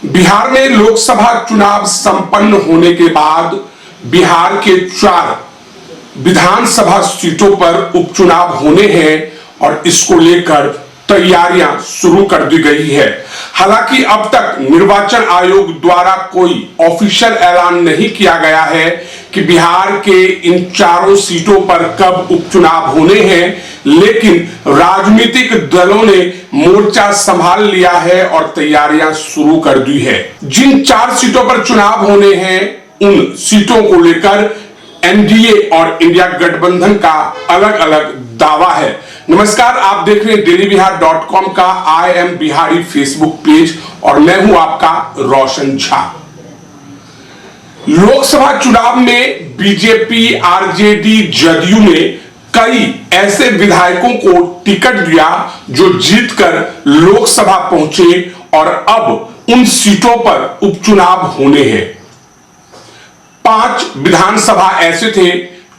बिहार में लोकसभा चुनाव संपन्न होने के बाद बिहार के 4 विधानसभा सीटों पर उपचुनाव होने हैं और इसको लेकर तैयारियां शुरू कर दी गई है। हालांकि अब तक निर्वाचन आयोग द्वारा कोई ऑफिशियल ऐलान नहीं किया गया है कि बिहार के इन 4 सीटों पर कब उपचुनाव होने हैं, लेकिन राजनीतिक दलों ने मोर्चा संभाल लिया है और तैयारियां शुरू कर दी है। जिन 4 सीटों पर चुनाव होने हैं उन सीटों को लेकर एनडीए और इंडिया गठबंधन का अलग अलग दावा है। नमस्कार, आप देख रहे हैं dailyBihar.com का I am Bihari Facebook page और मैं हूं आपका रोशन झा। लोकसभा चुनाव में बीजेपी, आरजेडी, जदयू ने कई ऐसे विधायकों को टिकट दिया जो जीतकर लोकसभा पहुंचे और अब उन सीटों पर उपचुनाव होने हैं। 5 विधानसभा ऐसे थे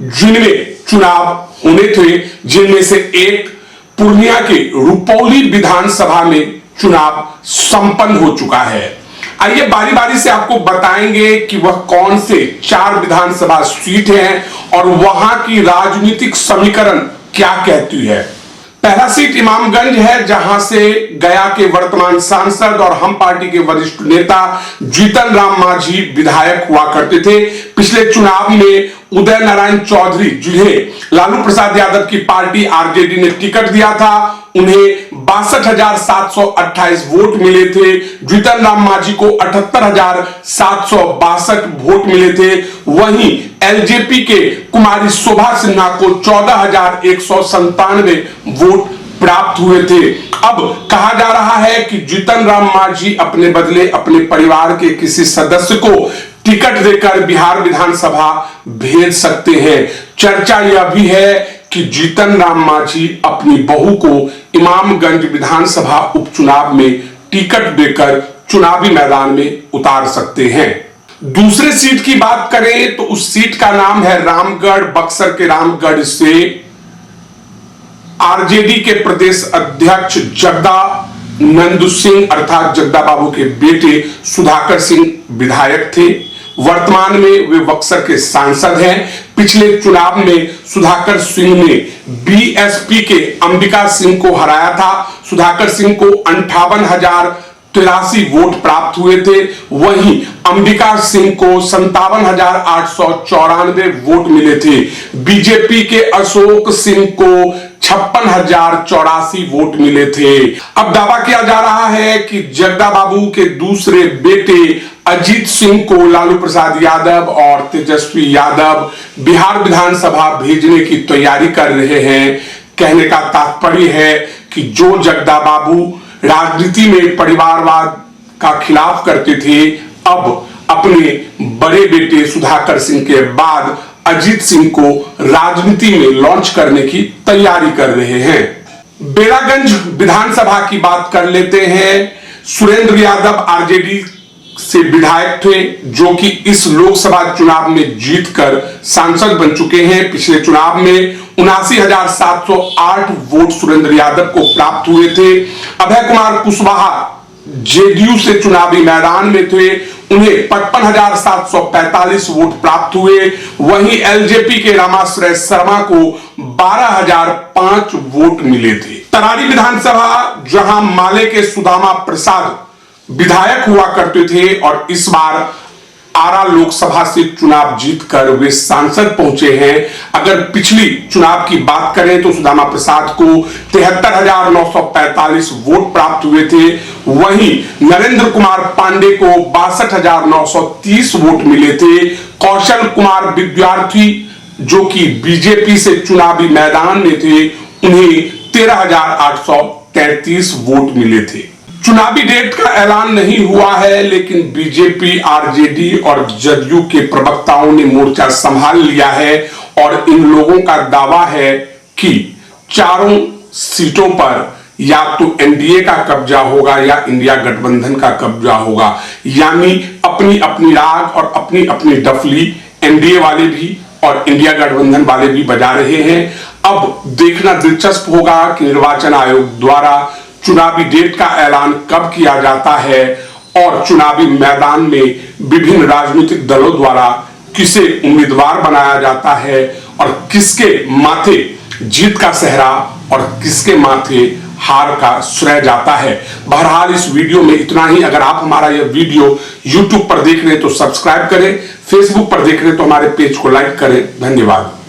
जिनमें चुनाव होने थे, जिनमें से एक पूर्णिया के रुपौली विधानसभा में चुनाव संपन्न हो चुका है। आइए बारी बारी से आपको बताएंगे कि वह कौन से 4 विधानसभा सीट हैं और वहां की राजनीतिक समीकरण क्या कहती है। पहला सीट इमामगंज है, जहां से गया के वर्तमान सांसद और हम पार्टी के वरिष्ठ नेता जीतन राम मांझी विधायक हुआ करते थे। पिछले चुनाव में उदय नारायण चौधरी, जिन्हें लालू प्रसाद यादव की पार्टी आरजेडी ने टिकट दिया था, उन्हें 62,728 वोट मिले थे। जीतन राम मांझी को 78,762 वोट मिले थे। वहीं एलजेपी के कुमारी शोभा सिन्हा को 14,197 वोट प्राप्त हुए थे। अब कहा जा रहा है कि जीतन राम मांझी अपने बदले अपने परिवार के किसी सदस्य को टिकट देकर बिहार विधानसभा भेज सकते हैं। चर्चा यह भी है कि जीतन राम मांझी अपनी बहू को इमामगंज विधानसभा उपचुनाव में टिकट देकर चुनावी मैदान में उतार सकते हैं। दूसरे सीट की बात करें तो उस सीट का नाम है रामगढ़। बक्सर के रामगढ़ से आरजेडी के प्रदेश अध्यक्ष जगदानंद सिंह अर्थात जगदा बाबू के बेटे सुधाकर सिंह विधायक थे। वर्तमान में वे बक्सर के सांसद हैं। पिछले चुनाव में सुधाकर सिंह ने बीएसपी के अंबिका सिंह को हराया था। सुधाकर सिंह को 58,083 वोट प्राप्त हुए थे। वहीं अंबिका सिंह को 57,894 वोट मिले थे। बीजेपी के अशोक सिंह को 56,084 वोट मिले थे। अब दावा किया जा रहा है कि जगदा बाबू के दूसरे बेटे अजीत सिंह को लालू प्रसाद यादव और तेजस्वी यादव बिहार विधानसभा भेजने की तैयारी कर रहे हैं। कहने का तात्पर्य है कि जो जगदा बाबू राजनीति में परिवारवाद का खिलाफ करते थे, अब अपने बड़े बेटे सुधाकर सिंह के बाद अजीत सिंह को राजनीति में लॉन्च करने की तैयारी कर रहे हैं। बेलागंज विधानसभा की बात कर लेते हैं। सुरेंद्र यादव आरजेडी से विधायक थे, जो कि इस लोकसभा चुनाव में जीतकर सांसद बन चुके हैं। पिछले चुनाव में 79,708 वोट सुरेंद्र यादव को प्राप्त हुए थे। अभय कुमार कुशवाहा जेडीयू से चुनावी मैदान में थे, उन्हें 55,745 वोट प्राप्त हुए। वहीं एलजेपी के रामाश्रय शर्मा को 12,005 वोट मिले थे। तरारी विधानसभा, जहां माले के सुदामा प्रसाद विधायक हुआ करते थे और इस बार आरा लोकसभा से चुनाव जीतकर वे सांसद पहुंचे हैं। अगर पिछली चुनाव की बात करें तो सुदामा प्रसाद को 73,945 वोट प्राप्त हुए थे। वहीं नरेंद्र कुमार पांडे को 62,930 वोट मिले थे। कौशल कुमार विद्यार्थी, जो कि बीजेपी से चुनावी मैदान में थे, उन्हें 13,833 वोट मिले थे। चुनावी डेट का ऐलान नहीं हुआ है, लेकिन बीजेपी, आरजेडी और जदयू के प्रवक्ताओं ने मोर्चा संभाल लिया है और इन लोगों का दावा है कि 4 सीटों पर या तो एनडीए का कब्जा होगा या इंडिया गठबंधन का कब्जा होगा। यानी अपनी अपनी राग और अपनी अपनी डफली एनडीए वाले भी और इंडिया गठबंधन वाले भी बजा रहे हैं। अब देखना दिलचस्प होगा कि निर्वाचन आयोग द्वारा चुनावी डेट का ऐलान कब किया जाता है और चुनावी मैदान में विभिन्न राजनीतिक दलों द्वारा किसे उम्मीदवार बनाया जाता है और किसके माथे जीत का सेहरा और किसके माथे हार का श्रेय जाता है। बहरहाल इस वीडियो में इतना ही। अगर आप हमारा यह वीडियो YouTube पर देख रहे हैं तो सब्सक्राइब करें, Facebook पर देख रहे हैं तो हमारे पेज को लाइक करें। धन्यवाद।